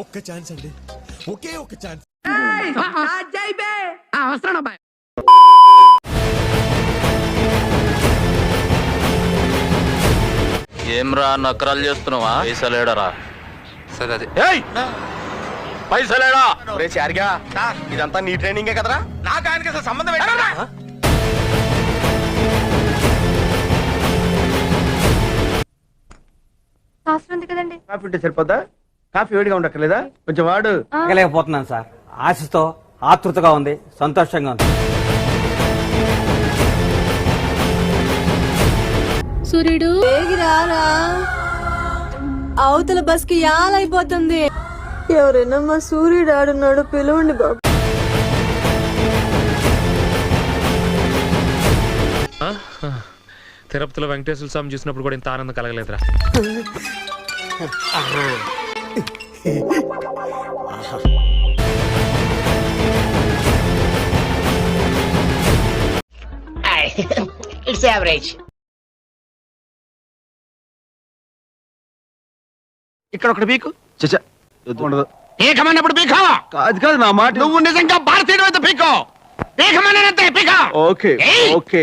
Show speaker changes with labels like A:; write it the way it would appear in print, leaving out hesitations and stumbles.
A: ఒక్క ఛాన్స్ అండి, ఒకే ఒక్క ఛాన్స్.
B: వస్తాను అబ్బాయి.
C: ఏమ్రా నకరాలు చేస్తున్నావా? పైసలేడరా?
D: సరే అది
C: పైసలేడా?
D: ఇదంతా నీ ట్రైనింగే కదరా?
C: నాకు ఆయనకి అసలు సంబంధం ఏంటరా?
E: అవసరం ఉంది కదండి.
F: కాఫీ ఉంటే సరిపోద్దా? కాఫీ వేడిగా ఉండక్కర్లేదా? కొంచెం వాడు.
G: లేకపోతున్నాను సార్. ఆశతో ఆతృతగా ఉంది, సంతోషంగా ఉంది.
E: సూర్యుడు
H: రారా, అవతల బస్ కి యాలైపోతుంది. ఎవరైనా మా సూర్యుడు ఆడున్నాడు, పిలవండి బాబు.
I: తిరుపతిలో వెంకటేశ్వర స్వామి చూసినప్పుడు కూడా ఇంత ఆనందం కలగలేదురా.
B: It's average.
F: ఇక్కడ ఒకటి పీకు. చచ్చా ఉండదు.
B: పీకమన్నప్పుడు పీకో.
F: అది కాదు నా మాట.
B: నువ్వు నిజంగా భారతీయుడు అయితే పీకో. పీకమన్నంతే పీకో.
F: Okay okay.